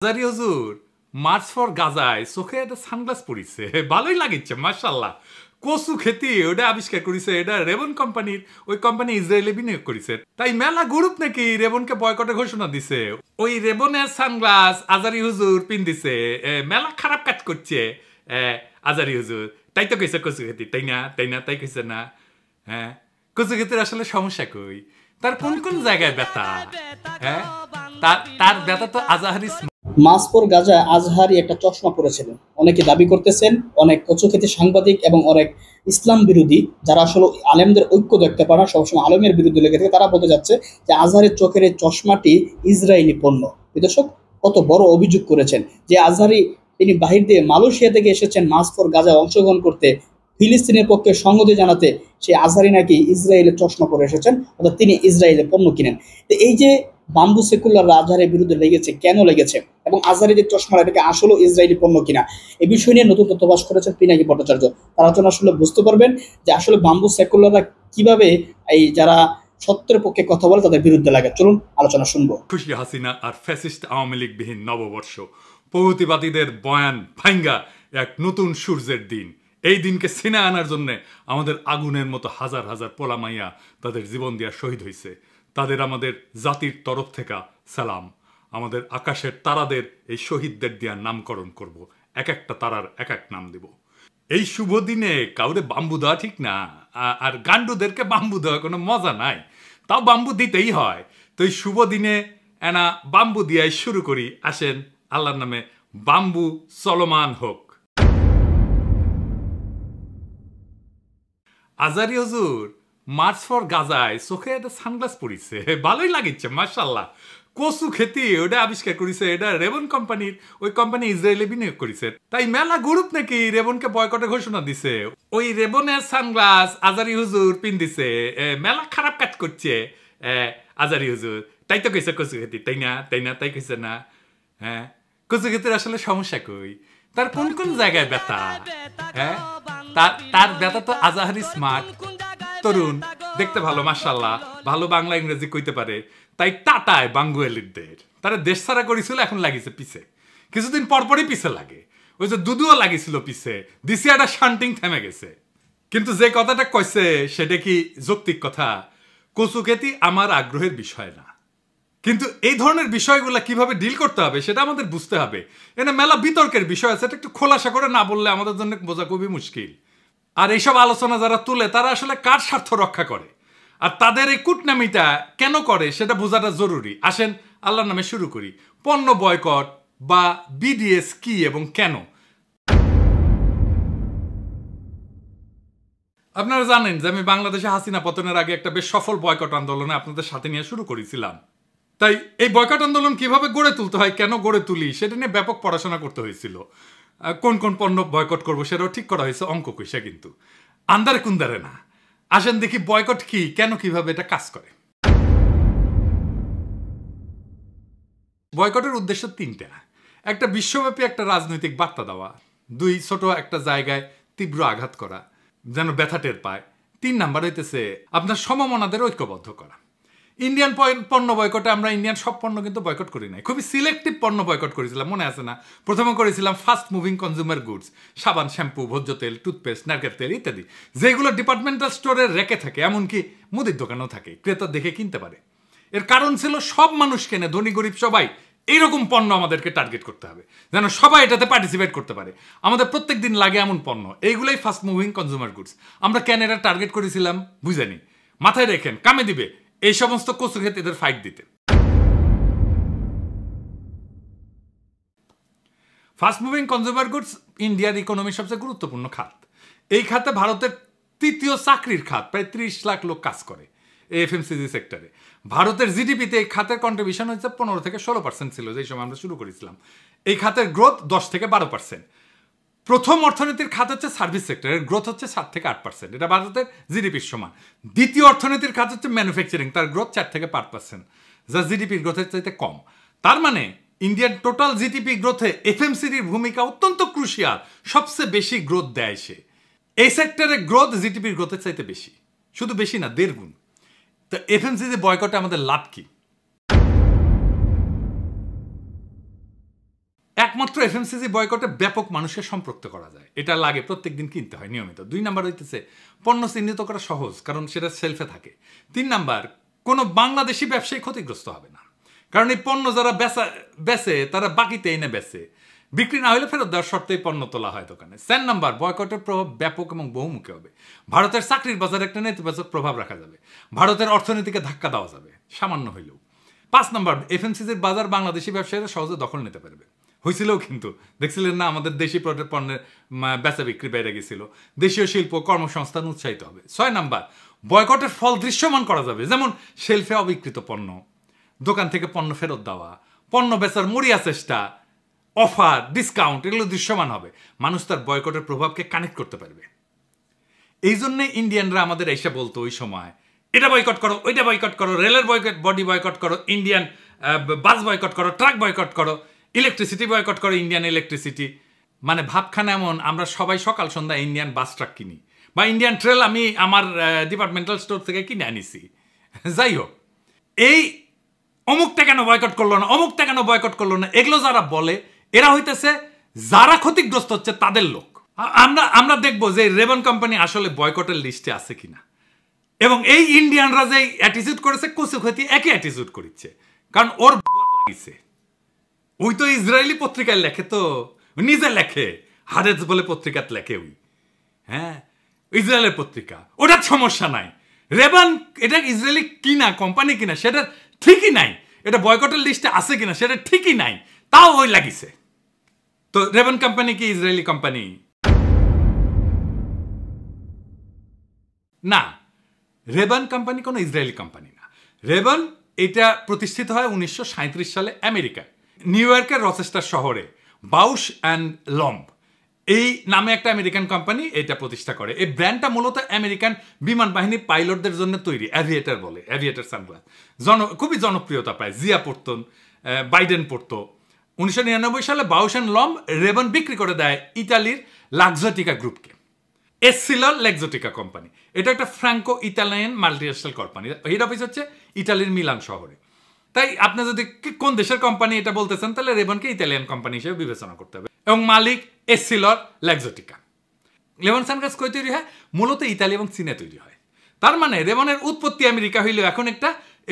আজারি হুজুর March for গাজায় চোখে একটা সানগ্লাস পরিছে, ভালোই লাগিচ্ছে মাশাল্লাহ। কচু খেতি ওটা আবিষ্কার করেছে, এটা রেবন কোম্পানির, ওই কোম্পানি ইসরায়েলে বিনিয়োগ করেছে। তাই মেলা গ্রুপ নাকি রেবনকে বয়কটের ঘোষণা দিছে। ওই রেবনের সানগ্লাস আজারি হুজুর পিন্দিছে, মেলা খারাপ কাজ করছে আজারি হুজুর। তাই তো কইছে কচু খেতি, তাই না তাই না তাই কইছে না? হ্যাঁ, কচু খেতির আসলে সমস্যা কই, তার কোন কোন জায়গায় ব্যথা? হ্যাঁ, তার ব্যথা তো আজাহারি মাসপোর গাজায় আজহারি একটা চশমা পরেছিলেন। অনেকে দাবি করতেছেন, অনেক কচুক্ষেতী সাংবাদিক এবং অনেক ইসলাম বিরোধী যারা আসলে আলেমদের ঐক্য দেখতে পারে না, সবসময় আলেমের বিরুদ্ধে লেগে থাকে, তারা বলতে যাচ্ছে যে আজহারের চোখের এই চশমাটি ইসরায়েলি পণ্য। দর্শক, কত বড় অভিযোগ করেছেন যে আজহারি তিনি বাহির দিয়ে মালয়েশিয়া থেকে এসেছেন মাসপোর গাজায় অংশগ্রহণ করতে, ফিলিস্তিনের পক্ষে সংহতি জানাতে। সেই আজহারি নাকি ইসরায়েলের চশমা পরে এসেছেন, অর্থাৎ তিনি ইসরায়েলের পণ্য কিনেন। তো এই যে বাম্বু সেকুলার আজহারের বিরুদ্ধে লেগেছে, কেন লেগেছে এবং আজহারি যে চশমা এটাকে আসলে ইসরায়েলি পণ্য কিনা, এই বিষয় নিয়ে নতুন তথ্য প্রকাশ করেছেন পিনাকি ভট্টাচার্য। তারা যেন আসলে বুঝতে পারবেন যে আসলে বাম্বু সেকুলাররা কিভাবে এই যারা সত্যের পক্ষে কথা বলে তাদের বিরুদ্ধে লাগে। চলুন আলোচনা শুনবো। খুশি হাসিনা আর ফ্যাসিস্ট আওয়ামী লীগ বিহীন নববর্ষ, প্রগতিবাদীদের বয়ান ভাঙ্গা এক নতুন সূর্যের দিন। এই দিনকে ছিনে আনার জন্য আমাদের আগুনের মতো হাজার হাজার পোলামাইয়া তাদের জীবন দিয়া শহীদ হয়েছে। তাদের আমাদের জাতির তরফ থেকে সালাম। আমাদের আকাশের তারাদের এই শহীদদের দিয়া নামকরণ করব, এক একটা তারার এক এক নাম দেব। এই শুভ দিনে কাউরে বাম্বু দেওয়া ঠিক না, আর গান্ডুদেরকে বাম্বু দেওয়া কোনো মজা নাই, তাও বাম্বু দিতেই হয়। তো এই শুভ দিনে এনা বাম্বু দিয়াই শুরু করি। আসেন আল্লাহর নামে বাম্বু চলমান হোক। আজারি হুজুর মার্চ ফর গাজায় চোখে একটা সানগ্লাস পরিছে, ভালোই লাগিচ্ছে মাশাল্লাহ। কচু খেতি ওটা আবিষ্কার করেছে, এটা রেবন কোম্পানির, ওই কোম্পানি ইসরায়েলে বিনিয়োগ করেছে। তাই মেলা গ্রুপ নাকি রেবনকে বয়কটের ঘোষণা দিছে। ওই রেবনের সানগ্লাস আজারি হুজুর পিন্দিছে, মেলা খারাপ কাজ করছে আজারি হুজুর। তাই তো কইছে কচু খেতি, তাই না তাই না তাই কইছে না? হ্যাঁ, কচু খেতির আসলে সমস্যা কই, তার কোন কোন জায়গায় ব্যথা? হ্যাঁ, তার ব্যথা তো আজাহারি স্মার্ট, তরুণ, দেখতে ভালো মাশাল্লাহ, ভালো বাংলা ইংরেজি কইতে পারে। তাই টাটায় বাঙ্গুয়ালিদের তারা দেশ ছাড়া করেছিল, এখন লাগিছে পিছে, কিছুদিন পরপরই পিছে লাগে। ওই যে দুদুও লাগিছিল পিছে, দিসিয়াটা শান্টিং থেমে গেছে। কিন্তু যে কথাটা কইছে সেটা কি যৌক্তিক কথা? কচু খেতি আমার আগ্রহের বিষয় না, কিন্তু এই ধরনের বিষয়গুলো কিভাবে ডিল করতে হবে সেটা আমাদের বুঝতে হবে। এখানে মেলা বিতর্কের বিষয় আছে, এটা একটু খোলাসা করে না বললে আমাদের জন্য বোঝা খুবই মুশকিল। আর এইসব আলোচনা যারা তুলে তারা আসলে কার স্বার্থ রক্ষা করে, আর তাদের এই কুটনামিটা কেন করে সেটা বোঝাটা জরুরি। আসেন আল্লাহর নামে শুরু করি। পণ্য বয়কট বা বিডিএস কি এবং কেন? আপনারা জানেন যে আমি বাংলাদেশে হাসিনা পতনের আগে একটা বেশ সফল বয়কট আন্দোলনে আপনাদের সাথে নিয়ে শুরু করেছিলাম। তাই এই বয়কট আন্দোলন কিভাবে গড়ে তুলতে হয়, কেন গড়ে তুলি, সেটা নিয়ে ব্যাপক পড়াশোনা করতে হয়েছিল। কোন কোন পণ্য বয়কট করবো সেটাও ঠিক করা হয়েছে, অঙ্ক কইসা, কিন্তু আন্দারে কুন্দারে না। আসেন দেখি বয়কট কি, কেন, কিভাবে এটা কাজ করে। বয়কটের উদ্দেশ্য তিনটা। একটা, বিশ্বব্যাপী একটা রাজনৈতিক বার্তা দেওয়া। দুই, ছোট একটা জায়গায় তীব্র আঘাত করা যেন ব্যথা টের পায়। 3 নাম্বার হইতেছে আপনার সমমনাদের ঐক্যবদ্ধ করা। ইন্ডিয়ান পণ্য বয়কটে আমরা ইন্ডিয়ান সব পণ্য কিন্তু বয়কট করি নাই, খুবই সিলেক্টিভ পণ্য বয়কট করেছিলাম, মনে আছে না? প্রথমে করেছিলাম ফাস্ট মুভিং কনজিউমার গুডস, সাবান, শ্যাম্পু, ভোজ্য তেল, টুথপেস্ট, নারকেল তেল ইত্যাদি, যেগুলো ডিপার্টমেন্টাল স্টোরে রেখে থাকে, এমনকি মুদির দোকানেও থাকে, ক্রেতা দেখে কিনতে পারে। এর কারণ ছিল সব মানুষ কেনে, ধনী গরিব সবাই এইরকম পণ্য আমাদেরকে টার্গেট করতে হবে, যেন সবাই এটাতে পার্টিসিপেট করতে পারে। আমাদের প্রত্যেক দিন লাগে এমন পণ্য, এইগুলোই ফাস্ট মুভিং কনজিউমার গুডস। আমরা কেন এটা টার্গেট করেছিলাম বুঝানি, মাথায় রেখেন, কামে দিবে এই সমস্ত কচু খেতিদের ফাইট দিতে। ফাস্ট মুভিং কনজিউমার গুডস ইন্ডিয়ার ইকোনমির সবচেয়ে গুরুত্বপূর্ণ খাত। এই খাতে ভারতের 3য় চাকরির খাত, প্রায় 30 লাখ লোক কাজ করে এফএমসিজি সেক্টরে। ভারতের জিডিপিতে এই খাতের কন্ট্রিবিউশন হচ্ছে 15 থেকে 16% ছিল যেই সময় আমরা শুরু করেছিলাম। এই খাতের গ্রোথ 10 থেকে 12%। প্রথম অর্থনীতির খাত হচ্ছে সার্ভিস সেক্টরের গ্রোথ হচ্ছে 7 থেকে 8%, এটা ভারতের জিডিপির সমান। দ্বিতীয় অর্থনীতির খাত হচ্ছে ম্যানুফ্যাকচারিং, তার গ্রোথ 4 থেকে 5%, যা জিডিপির গ্রোথের চাইতে কম। তার মানে ইন্ডিয়ান টোটাল জিডিপি গ্রোথে এফএমসিজির ভূমিকা অত্যন্ত ক্রুশিয়াল, সবচেয়ে বেশি গ্রোথ দেয় সে। এই সেক্টরে গ্রোথ জিডিপির গ্রোথের চাইতে বেশি, শুধু বেশি না, 1.5 গুণ। তো এফএমসিজি বয়কটে আমাদের লাভ কি? একমাত্র এফএমসিজি বয়কটে ব্যাপক মানুষের সম্পৃক্ত করা যায়, এটা লাগে প্রত্যেকদিন কিনতে হয় নিয়মিত। 2 নাম্বার হইতেছে পণ্য চিহ্নিত করা সহজ, কারণ সেটা সেলফে থাকে। 3 নাম্বার কোনো বাংলাদেশি ব্যবসায়ী ক্ষতিগ্রস্ত হবে না, কারণ এই পণ্য যারা বেচে তারা বাকিতে এনে বেচে, বিক্রি না হলে ফেরত দেওয়ার শর্তেই পণ্য তোলা হয় দোকানে। 4 নাম্বার বয়কটের প্রভাব ব্যাপক এবং বহুমুখী হবে। ভারতের চাকরির বাজারে একটা নেতিবাচক প্রভাব রাখা যাবে, ভারতের অর্থনীতিকে ধাক্কা দেওয়া যাবে সামান্য হইলেও। 5 নাম্বার এফএমসিজির বাজার বাংলাদেশি ব্যবসায়ীরা সহজে দখল নিতে পারবে। হয়েছিলও কিন্তু, দেখছিলেন না আমাদের দেশি পণ্যের বেচা বিক্রি বেড়ে গেছিল, দেশীয় শিল্প কর্মসংস্থান উৎসাহিত হবে। 6 নাম্বার বয়কটের ফল দৃশ্যমান করা যাবে, যেমন শেলফে অবিকৃত পণ্য, দোকান থেকে পণ্য ফেরত দেওয়া, পণ্য বেচার মরিয়া চেষ্টা, অফার, ডিসকাউন্ট, এগুলো দৃশ্যমান হবে। মানুষ তার বয়কটের প্রভাবকে কানেক্ট করতে পারবে। এই জন্যে ইন্ডিয়ানরা আমাদের এসে বলতো ওই সময়, এটা বয়কট করো, ওইটা বয়কট করো, রেলের বডি বয়কট করো, ইন্ডিয়ান বাস বয়কট করো, ট্রাক বয়কট করো, ইলেকট্রিসিটি বয়কট করো, ইন্ডিয়ান ইলেকট্রিসিটি। মানে ভাবখানা এমন, আমরা সবাই সকাল সন্ধ্যা ইন্ডিয়ান বাস ট্রাক কিনি, বা ইন্ডিয়ান ট্রেল আমি আমার ডিপার্টমেন্টাল স্টোর থেকে কিনে আনিছি। যাই হোক, এই অমুকটা কেন বয়কট করলো না, অমুকটা কেন বয়কট করলো না, এগুলো যারা বলে এরা হইতেছে যারা ক্ষতিগ্রস্ত হচ্ছে তাদের লোক। আমরা দেখবো যে রেবন কোম্পানি আসলে বয়কটের লিস্টে আছে কিনা, এবং এই ইন্ডিয়ানরা যে অ্যাটিটিউড করেছে কচু ক্ষতি একই অ্যাটিটিউড করেছে, কারণ ওর লাগিছে। ওই তো ইসরায়েলি পত্রিকায় লেখে, তো নিজে লেখে, হারেজ বলে পত্রিকাত লেখে ওই, হ্যাঁ ইসরায়েলের পত্রিকা, ওটার সমস্যা নাই। রেবান এটা ইসরায়েলি কিনা কোম্পানি কিনা সেটা ঠিকই নাই, এটা বয়কটের লিস্টে আছে কিনা সেটা ঠিকই নাই, তাও ওই লাগিছে। তো রেবান কোম্পানি কি ইসরায়েলি কোম্পানি? না, রেবান কোম্পানি কোনো ইসরায়েলি কোম্পানি না। রেবান এটা প্রতিষ্ঠিত হয় 1937 সালে আমেরিকায়, নিউ ইয়র্কের রচেস্টার শহরে বাউশ অ্যান্ড লম্ব এই নামে একটা আমেরিকান কোম্পানি এটা প্রতিষ্ঠা করে। এই ব্র্যান্ডটা মূলত আমেরিকান বিমান বাহিনীর পাইলটদের জন্য তৈরি, অ্যাভিয়েটার বলে, অ্যাভিয়েটার সানগ্লাস। খুবই জনপ্রিয়তা পায়, জিয়া পড়তেন, বাইডেন পড়তো। 1999 সালে বাউশ অ্যান্ড লম্ব রেবান বিক্রি করে দেয় ইতালির লাক্সোটিকা গ্রুপকে। এসসিলর লেক্সোটিকা কোম্পানি, এটা একটা Franco Italian multinational company, head office হচ্ছে ইতালির মিলান শহরে। তাই আপনি যদি কোন দেশের কোম্পানি এটা বলতেছেন, তাহলে রেবনকে ইতালিয়ান কোম্পানি হিসেবে বিবেচনা করতে হবে, এবং মালিক এসসিলর লেক্সোটিকা। রেবন সানগ্লাস কই তৈরি হয়? মূলত ইতালি এবং চীনে তৈরি হয়। তার মানে রেবনের উৎপত্তি আমেরিকা হইলেও এখন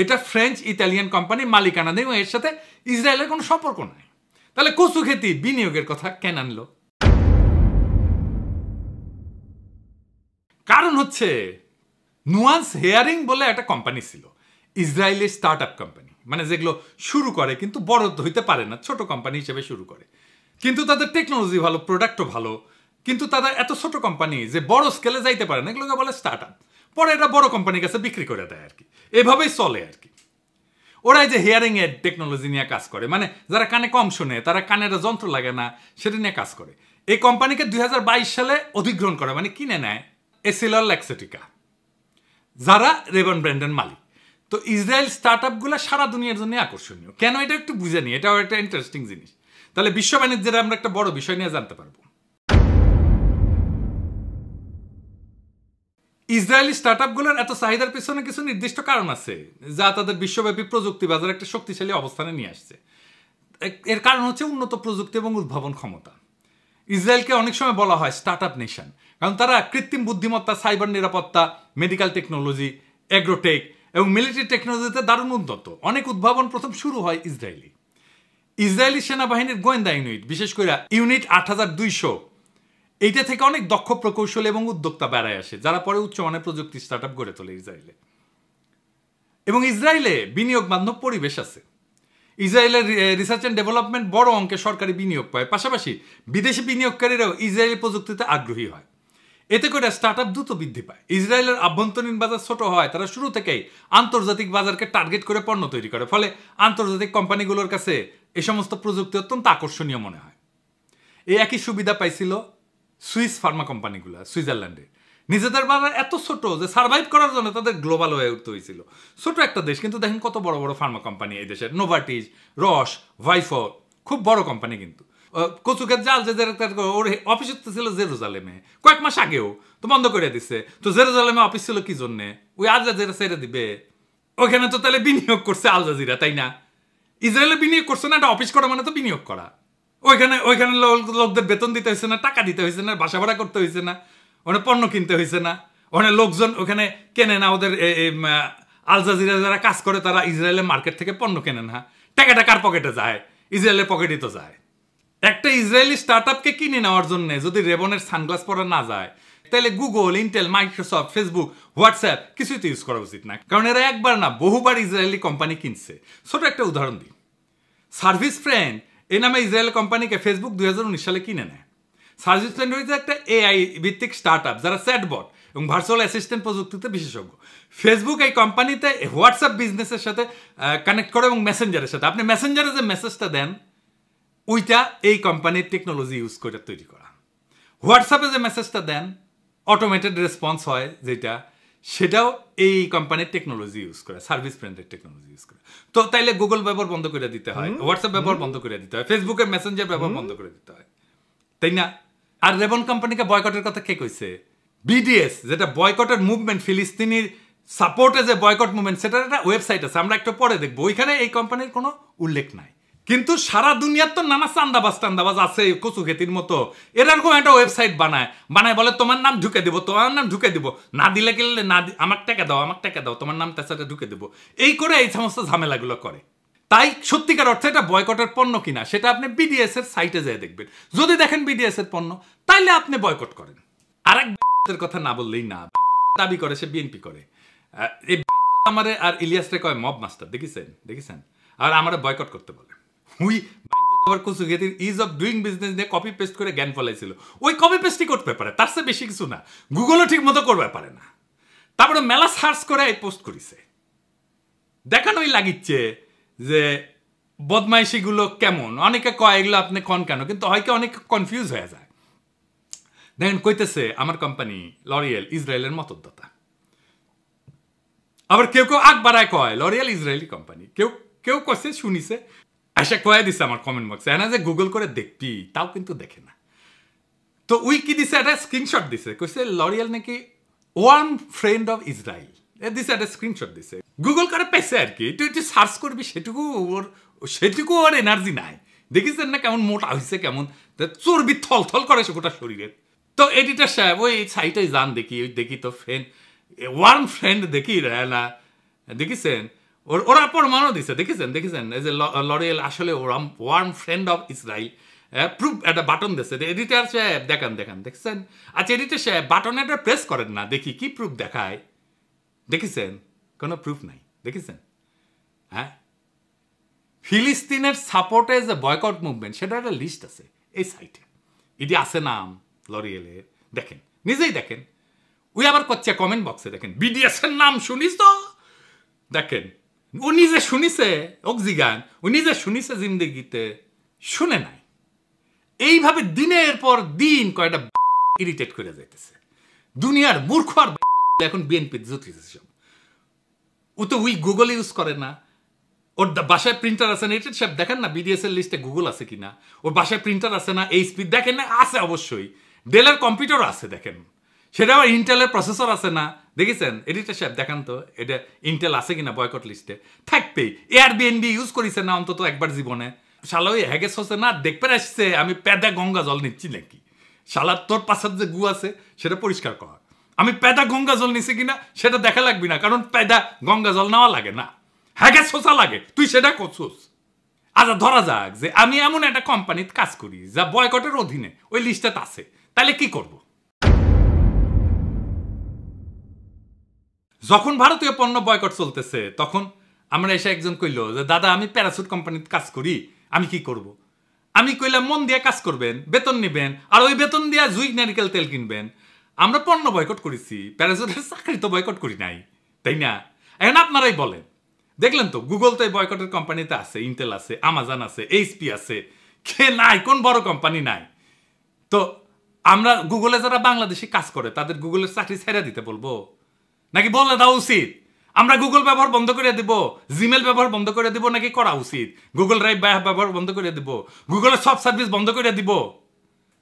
এটা ফ্রেঞ্চ ইতালিয়ান কোম্পানি মালিকানা নেই, এবং এর সাথে ইসরায়েলের কোনো সম্পর্ক নাই। তাহলে কচু খেতি বিনিয়োগের কথা কেন আনলো? কারণ হচ্ছে নুয়ান্স হেয়ারিং বলে একটা কোম্পানি ছিল, ইসরায়েলি স্টার্ট আপ কোম্পানি, মানে যেগুলো শুরু করে কিন্তু বড় হইতে পারে না, ছোট কোম্পানি হিসেবে শুরু করে, কিন্তু তাদের টেকনোলজি ভালো, প্রোডাক্টও ভালো, কিন্তু তাদের এত ছোট কোম্পানি যে বড় স্কেলে যাইতে পারে না, এগুলোকে বলে স্টার্ট আপ। পরে এটা বড় কোম্পানির কাছে বিক্রি করে দেয় আর কি, এভাবেই চলে আর কি। ওরা এই যে হেয়ারিং এর টেকনোলজি নিয়ে কাজ করে, মানে যারা কানে কম শোনে, তারা কানের যন্ত্র লাগে না, সেটা নিয়ে কাজ করে। এই কোম্পানিকে 2022 সালে অধিগ্রহণ করে, মানে কিনে নেয় এসিলর লেক্সোটিকা, যারা রেবন ব্র্যান্ডের মালিক। তো ইসরায়েল স্টার্ট আপগুলো সারা দুনিয়ার জন্য আকর্ষণীয়। কেন এটা একটু বুঝে নি, এটাও একটা ইন্টারেস্টিং জিনিস। তাহলে বিশ্ব বাণিজ্যের আমরা একটা বড় বিষয় নিয়ে জানতে পারবো। ইসরায়েলি স্টার্ট আপগুলোর এত চাহিদার পিছনে কিছু নির্দিষ্ট কারণ আছে, যা তাদের বিশ্বব্যাপী প্রযুক্তি বাজারে একটা শক্তিশালী অবস্থানে নিয়ে আসছে। এর কারণ হচ্ছে উন্নত প্রযুক্তি এবং উদ্ভাবন ক্ষমতা। ইসরায়েলকে অনেক সময় বলা হয় স্টার্ট আপ নেশন, কারণ তারা কৃত্রিম বুদ্ধিমত্তা, সাইবার নিরাপত্তা, মেডিকেল টেকনোলজি, এগ্রোটেক এবং মিলিটারি টেকনোলজিতে দারুণ উন্নত। অনেক উদ্ভাবন প্রথম শুরু হয় ইসরায়েলি সেনাবাহিনীর গোয়েন্দা ইউনিট, বিশেষ করে ইউনিট 8200, এইটা থেকে অনেক দক্ষ প্রকৌশলী এবং উদ্যোক্তা বেড়ায় আসে, যারা পরে উচ্চমানের প্রযুক্তি স্টার্ট আপ গড়ে তোলে ইসরায়েলে। এবং ইসরায়েলে বিনিয়োগ বান্ধব পরিবেশ আছে। ইসরায়েলের রিসার্চ অ্যান্ড ডেভেলপমেন্ট বড় অঙ্কে সরকারি বিনিয়োগ পায়, পাশাপাশি বিদেশি বিনিয়োগকারীরাও ইসরায়েলি প্রযুক্তিতে আগ্রহী হয়। এতে করে স্টার্ট আপ দ্রুত বৃদ্ধি পায়। ইসরায়েলের আভ্যন্তরীণ বাজার ছোট হয়, তারা শুরু থেকেই আন্তর্জাতিক বাজারকে টার্গেট করে পণ্য তৈরি করে, ফলে আন্তর্জাতিক কোম্পানিগুলোর কাছে এই সমস্ত প্রযুক্তি অত্যন্ত আকর্ষণীয় মনে হয়। এই একই সুবিধা পাইছিল সুইস ফার্মা কোম্পানিগুলো সুইজারল্যান্ডে। নিজেদের বাজার এত ছোট যে সার্ভাইভ করার জন্য তাদের গ্লোবাল হয়ে উঠতে হয়েছিল। ছোট একটা দেশ, কিন্তু দেখেন কত বড় বড় ফার্মা কোম্পানি এই দেশের, নোভার্টিস, রস, ভাইফো, খুব বড় কোম্পানি। কিন্তু কচুকের জাল যে ওর অফিস ছিল জেরুজালেমে, কয়েক মাস আগেও তো বন্ধ করে দিচ্ছে। তো জেরুজালেমে অফিস ছিল কি জন্যে? ওই আল জাজিরা ছেড়ে দিবে। ওইখানে তো তাহলে বিনিয়োগ করছে আল জাজিরা, তাই না? ইসরায়েলে বিনিয়োগ করছে না, একটা অফিস করা মানে তো বিনিয়োগ করা। ওইখানে ওইখানে লোকদের বেতন দিতে হয়েছে না, টাকা দিতে হয়েছে না, বাসা ভাড়া করতে হয়েছে না, ওখানে পণ্য কিনতে হয়েছে না, ওখানে লোকজন ওখানে কেনে না। ওদের আল জাজিরা যারা কাজ করে তারা ইসরায়েলের মার্কেট থেকে পণ্য কেনে না। টাকাটা কার পকেটে যায়? ইসরায়েলের পকেটে তো যায়। একটা ইসরায়েলি স্টার্টআপকে কিনে নেওয়ার জন্য যদি রেবনের সানগ্লাস পরা না যায়, তাহলে Google, Intel, Microsoft, Facebook, WhatsApp কিছুই তো ইউজ করা উচিত না। কারণ এরা একবার না বহুবার ইসরায়েলি কোম্পানি কিনছে। ছোট একটা উদাহরণ দিই, সার্ভিস ফ্রেন্ড এই নামে ইসরায়েল কোম্পানিকে ফেসবুক 2019 সালে কিনে নেয়। সার্ভিস ফ্রেন্ড হচ্ছে একটা এআই ভিত্তিক স্টার্টআপ যারা চ্যাটবট এবং ভার্চুয়াল অ্যাসিস্ট্যান্ট প্রযুক্তিতে বিশেষজ্ঞ। ফেসবুক এই কোম্পানিতে হোয়াটসঅ্যাপ বিজনেসের সাথে কানেক্ট করে এবং মেসেঞ্জারের সাথে। আপনি মেসেঞ্জারে যে মেসেজটা দেন ওইটা এই কোম্পানির টেকনোলজি ইউজ করে তৈরি করা। হোয়াটসঅ্যাপে যে মেসেজটা দেন অটোমেটেড রেসপন্স হয় যেটা, সেটাও এই কোম্পানির টেকনোলজি ইউজ করে, সার্ভিস ফ্রেন্ডের টেকনোলজি ইউজ করে। তো তাইলে গুগল ব্যবহার বন্ধ করে দিতে হয়, হোয়াটসঅ্যাপ ব্যবহার বন্ধ করে দিতে হয়, ফেসবুকের মেসেঞ্জার ব্যবহার বন্ধ করে দিতে হয়, তাই না? আর রেবন কোম্পানিকে বয়কটের কথা কে কইছে? বিডিএস, যেটা বয়কটের মুভমেন্ট, ফিলিস্তিনির সাপোর্টে যে বয়কট মুভমেন্ট, সেটার একটা ওয়েবসাইট আছে, আমরা একটু পরে দেখবো। ওইখানে এই কোম্পানির কোনো উল্লেখ নাই। কিন্তু সারা দুনিয়ার তো নানা চান্দাবাজ আছে কচু খেতির মতো। এরকম একটা ওয়েবসাইট বানায় বলে তোমার নাম ঢুকে দিব, তোমার নাম ঢুকে দিব, না দিলে গেলে না, আমার টাকা দাও, তোমার নাম তার সাথে ঢুকে দেবো, এই করে এই সমস্ত ঝামেলাগুলো করে। তাই সত্যিকার অর্থে এটা বয়কটের পণ্য কিনা সেটা আপনি বিডিএস এর সাইটে যেয়ে দেখবেন। যদি দেখেন বিডিএস এর পণ্য, তাইলে আপনি বয়কট করেন। আরেক কথা না বললেই না, দাবি করে সে বিএনপি করে। এই আমারে আর ইলিয়াসরে কয় মব মাস্টার, দেখেছেন? আর আমারে বয়কট করতে বলে। ইজ অফ ডুইং বিজনেস নিয়ে কপি পেস্ট করে জ্ঞান ফলাইছিল। ওই কপি পেস্টই করতে পারে, তার চেয়ে বেশি কিছু না। গুগলও ঠিক মতো করতে পারে না। তারপরে মেলা সার্চ করে এই পোস্ট করিছে। দেখানোই লাগিচ্ছে যে বদমাইশিগুলো কেমন। অনেকে কয় এগুলো আপনি কন কেন, কিন্তু হয়তো অনেকে কনফিউজ হয়ে যায়। দেখেন কইতেছে আমার কোম্পানি লরিয়েল ইসরায়েলের মতদাতা। আবার কেউ কেউ আগ বাড়ায় কয় লরিয়েল ইসরায়েলি কোম্পানি। কেউ কছে শুনিছে, আশা কয়ে দিছে আমার কমেন্ট বক্সে, না যে গুগল করে দেখবি, তাও কিন্তু দেখে না। তো উই কি দিছে, একটা স্ক্রিনশট দিছে, কইছে লরিয়েল নাকি ওয়ান ফ্রেন্ড অফ ইসরায়েল, দিছে একটা স্ক্রিনশট দিছে। গুগল করে পেছে আর কি, তুই সার্চ করবি, সেটুকু ওর এনার্জি নাই। দেখিছেন না কেমন মোটা হয়েছে, কেমন চর্বি থল করে সে গোটা শরীরে। তো এডিটর সাহেব ওই সাইটে যান, দেখি তো ফ্রেন্ড, ওয়ান ফ্রেন্ড দেখি না, দেখিছেন ওরা প্রমাণও দিছে, দেখেছেন এই যে লরিয়েল আসলে one friend of Israel, proof একটা বাটন দিচ্ছে। এডিটর সাহেব দেখছেন? আচ্ছা এডিটর সাহেব বাটনে একটা প্রেস করেন না, দেখি কি প্রুফ দেখায়। দেখেছেন? কোনো প্রুফ নাই। দেখেছেন? হ্যাঁ, ফিলিস্তিনের সাপোর্টে যে বয়কট মুভমেন্ট, সেটা একটা লিস্ট আছে এই সাইটে, এটি আছে নাম লরিয়েলে। দেখেন, নিজেই দেখেন। ওই আবার করছে কমেন্ট বক্সে, দেখেন বিডিএস এর নাম শুনিস তো, দেখেন ও নিজে শুনিছে, অক্সিগান ও নিজে শুনিছে, জিন্দেগিতে শুনে নাই। এইভাবে দিনের পর দিন কয়টা ইরিটেট করে যাইতেছে। দুনিয়ার মূর্খ আর এখন বিএনপি জুতিছে সব। ও তো ওই গুগল ইউজ করে না, ওর বাসায় প্রিন্টার আছে না। এটা সব দেখেন না বিডিএস এর লিস্টে গুগল আছে কিনা। ওর বাসায় প্রিন্টার আছে না, এইচপি দেখেন না, আছে অবশ্যই। ডেলের কম্পিউটার আছে, দেখেন সেটা আবার ইন্টেলের প্রসেসর আছে না। দেখেছেন? এডিটর সাহেব দেখান তো এটা ইন্টেল আছে কিনা বয়কট লিস্টে। থাকবেই। এয়ারবিএনবি ইউজ করেছে না অন্তত একবার জীবনে। শালা ওই হ্যাগেস হচ্ছে না, দেখতে আসছে আমি পেদা গঙ্গা জল নিচ্ছি নাকি। শালা তোর পাশার যে গু আছে সেটা পরিষ্কার কর। আমি পেদা গঙ্গা জল নিছি কিনা সেটা দেখা লাগবি না, কারণ পেদা গঙ্গা জল নেওয়া লাগে না, হ্যাগেস হোসা লাগে, তুই সেটা করছিস। আচ্ছা ধরা যাক যে আমি এমন একটা কোম্পানিতে কাজ করি যা বয়কটের অধীনে ওই লিস্টে আছে, তাহলে কি করব? যখন ভারতীয় পণ্য বয়কট চলতেছে তখন আমরা এসে একজন কইল যে দাদা আমি প্যারাসুট কোম্পানিতে কাজ করি, আমি কি করব? আমি কইলাম মন দিয়ে কাজ করবেন, বেতন নেবেন, আর ওই বেতন দিয়ে জুই নারিকেল তেল কিনবেন। আমরা পণ্য বয়কট করেছি, প্যারাসুটের চাকরি তো বয়কট করি নাই, তাই না? এখন আপনারাই বলেন, দেখলেন তো গুগল তো এই বয়কটের কোম্পানিতে আছে, ইন্টেল আছে, আমাজন আছে, এইচপি আছে, কে নাই? কোন বড় কোম্পানি নাই? তো আমরা গুগলে যারা বাংলাদেশে কাজ করে তাদের গুগলের চাকরি ছেড়ে দিতে বলবো নাকি বলে দেওয়া উচিত? আমরা গুগল ব্যবহার বন্ধ করে দিব, জিমেল ব্যবহার বন্ধ করে দিব, নাকি করা উচিত গুগল ড্রাইভ ব্যবহার বন্ধ করে দিব, গুগলের সব সার্ভিস বন্ধ করে দিব?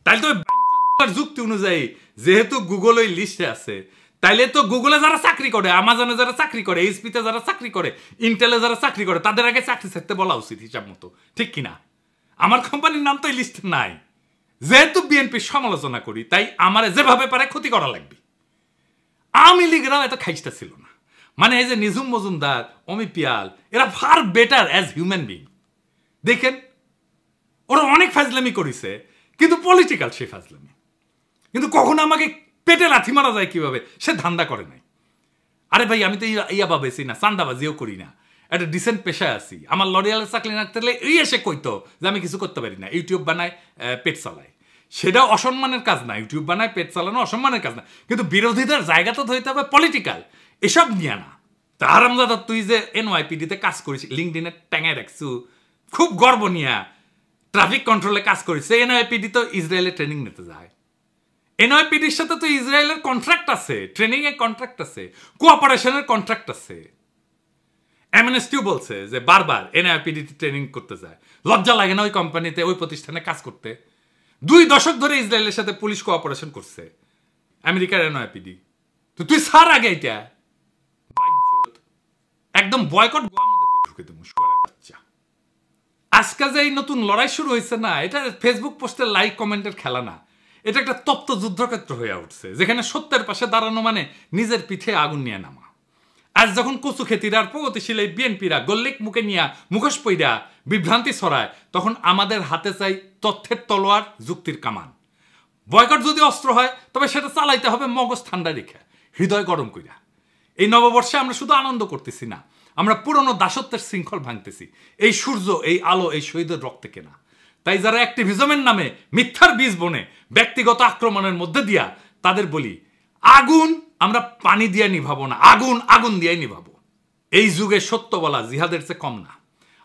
তাইলে তো যুক্তি অনুযায়ী যেহেতু গুগল ওই লিস্টে আছে, তাইলে তো গুগলে যারা চাকরি করে, আমাজনে যারা চাকরি করে, এইচপিতে যারা চাকরি করে, ইন্টেলে যারা চাকরি করে, তাদের আগে চাকরি ছাড়তে বলা উচিত হিসাব মতো, ঠিক কিনা? আমার কোম্পানির নাম তো এই লিস্টে নাই। যেহেতু বিএনপির সমালোচনা করি তাই আমারে যেভাবে পারে ক্ষতি করা লাগবে। আওয়ামী লীগরাও এত খাইস্তা ছিল না। মানে এই যে নিঝুম মজুমদার, অমি পিয়াল, এরা far better as human being. দেখেন ওরা অনেক ফাজলামি করেছে, কিন্তু পলিটিক্যাল সেই ফাজলামি। কিন্তু কখনো আমাকে পেটে লাথি মারা যায় কিভাবে সে ধান্দা করে নাই। আরে ভাই আমি তো ইয়াবা বেশি না, চান্দাবাজিও করি না, একটা ডিসেন্ট পেশায় আছি। আমার লরিয়ালের চাকরি না থাকলে এই এসে কইতো যে আমি কিছু করতে পারি না, ইউটিউব বানায় পেট চালায়। সেটা অসম্মানের কাজ না, ইউটিউব বানায় পেট চালানো অসম্মানের কাজ না, কিন্তু বিরোধীদের জায়গা তো ধরতে হবে পলিটিক্যাল, এসব নিয়ে না। তা হারামজাদা তুই যে এনওয়াইপিডিতে কাজ করিস, লিঙ্কডিনে ট্যাঙায় রাখছু, খুব গর্ব নিয়া ট্রাফিক কন্ট্রোলে কাজ করিস। এনওয়াইপিডি তো ইসরায়েলে ট্রেনিং নিতে যায়। এনওয়াইপিডির সাথে তো ইসরায়েলের কন্ট্রাক্ট আছে, ট্রেনিং এর কন্ট্রাক্ট আছে, কোঅপারেশনের কন্ট্রাক্ট আছে। এমএনএসটিও বলছে যে বারবার এনআইপিডি ট্রেনিং করতে যায়। লজ্জা লাগে না ওই কোম্পানিতে, ওই প্রতিষ্ঠানে কাজ করতে? 2 দশক ধরে ইসরায়েলের সাথে পুলিশ কোঅপারেশন করছে আমেরিকার এনআইপিডি। তো তুই সার আগে এটা একদম বয়কট ঢুকে দেবো। আজকে যে এই নতুন লড়াই শুরু হয়েছে না, এটা ফেসবুক পোস্টের লাইক কমেন্টের খেলা না, এটা একটা তপ্ত যুদ্ধক্ষেত্র হয়ে উঠছে, যেখানে সত্যের পাশে দাঁড়ানো মানে নিজের পিঠে আগুন নিয়ে নামা। আজ যখন কচু খেতিরা আর প্রগতিশীল এই বিএনপিরা গল্লিক মুখে নিয়া মুখোশ পইরা বিভ্রান্তি ছড়ায়, তখন আমাদের হাতে চাই তথ্যের তলোয়ার, যুক্তির কামান। বয়কট যদি অস্ত্র হয় তবে সেটা চালাইতে হবে মগজ ঠান্ডা রেখে, হৃদয় গরম কইরা। এই নববর্ষে আমরা শুধু আনন্দ করতেছি না, আমরা পুরনো দাসত্বের শৃঙ্খল ভাঙতেছি। এই সূর্য, এই আলো, এই শহীদের রক্তে কেনা। তাই যারা অ্যাক্টিভিজমের নামে মিথ্যার বীজ বনে ব্যক্তিগত আক্রমণের মধ্যে দিয়া, তাদের বলি আগুন আমরা পানি দিয়ে নিভাবো না, আগুন আগুন দিয়ে নিভাবো। এই যুগে সত্য বলা জিহাদের চেয়ে কম না।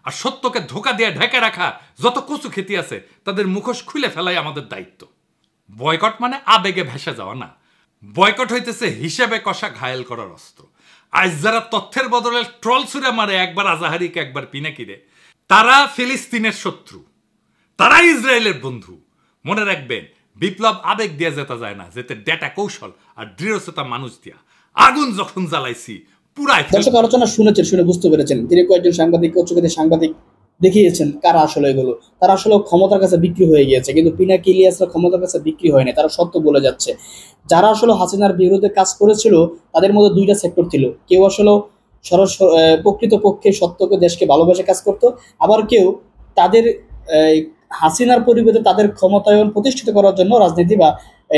আর সত্যকে ধোকা দিয়ে ঢেকে রাখা যত কচু খেতি আছে তাদের মুখোশ খুলে ফেলাই আমাদের দায়িত্ব। বয়কট মানে আবেগে ভেসে যাওয়া না, বয়কট হইতেছে হিসেবে কষা ঘায়েল করার অস্ত্র। আজ যারা তথ্যের বদলে ট্রল ছুড়ে মারে, একবার আজাহারিকে একবার পিনাকিরে, তারা ফিলিস্তিনের শত্রু, তারা ইসরায়েলের বন্ধু। মনে রাখবেন, বিপ্লব আবেগ দিয়ে যেতে যায় না, যেতে ডেটা কৌশল আর দৃঢ়চেতা মানুষ দিয়া। আগুন যখন জ্বালাইছি পুরাই। দর্শক আলোচনা শুনেছেন, শুনে বুঝতে পেরেছেন তিনি কয়েকজন সাংবাদিক, উচ্চকোটির সাংবাদিক দেখিয়েছেন কারা আসলে এগুলো। তারা আসলে ক্ষমতার কাছে বিক্রি হয়ে গিয়েছে, কিন্তু পিনাকি ইলিয়াসরা ক্ষমতার কাছে বিক্রি হয়নি, তারা সত্য বলে যাচ্ছে। যারা আসলে হাসিনার বিরুদ্ধে কাজ করেছিল তাদের মধ্যে 2টা সেক্টর ছিল। কেউ আসলে প্রকৃতপক্ষে সত্যকে দেশকে ভালোবাসে কাজ করতো, আবার কেউ তাদের হাসিনার পরিবর্তে তাদের ক্ষমতায়ন প্রতিষ্ঠিত করার জন্য রাজনীতি বা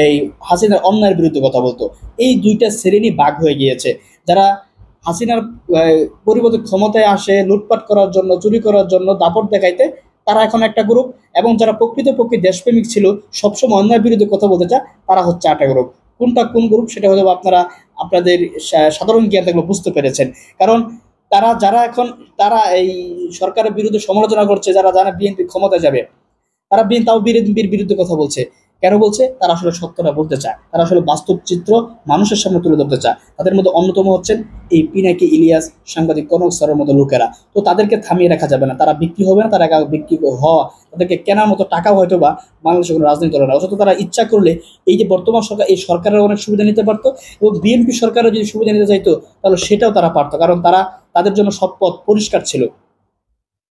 এই হাসিনার অন্যায়ের বিরুদ্ধে কথা বলতো। এই 2টা শ্রেণী ভাগ হয়ে গিয়েছে। যারা হাসিনার পরিবর্তে ক্ষমতায় আসে লুটপাট করার জন্য, চুরি করার জন্য, দাপট দেখাইতে, তারা এখন একটা গ্রুপ। এবং যারা প্রকৃতপক্ষে দেশপ্রেমিক ছিল, সবসময় অন্যায়ের বিরুদ্ধে কথা বলতে চায়, তারা হচ্ছে 8টা গ্রুপ। কোনটা কোন গ্রুপ সেটা হয়তো আপনারা আপনাদের সাধারণ জ্ঞান থাকলে বুঝতে পেরেছেন। কারণ যারা এই সরকারের বিরুদ্ধে সমালোচনা করছে, যারা জানে বিএনপি ক্ষমতায় যাবে, তারা তাও বিএনপির বিরুদ্ধে কথা বলছে। কেন বলছে? তারা আসলে সত্যটা বলতে চায়, তারা আসলে বাস্তব চিত্র মানুষের সামনে তুলে ধরতে চায়। তাদের মধ্যে অন্যতম হচ্ছেন এই পিনাকি ইলিয়াস, সাংবাদিক কনক স্যারের মতো লোকেরা। তো তাদেরকে থামিয়ে রাখা যাবে না, তারা বিক্রি হবে না, তারা বিক্রি হওয়া, তাদেরকে কেনার মতো টাকাও হয়তো বা বাংলাদেশের কোনো রাজনীতি দল না। অথচ তারা ইচ্ছা করলে এই যে বর্তমান সরকার, এই সরকারের অনেক সুবিধা নিতে পারতো, এবং বিএনপি সরকারও যদি সুবিধা নিতে চাইতো তাহলে সেটাও তারা পারতো, কারণ তাদের জন্য সব পথ পরিষ্কার ছিল।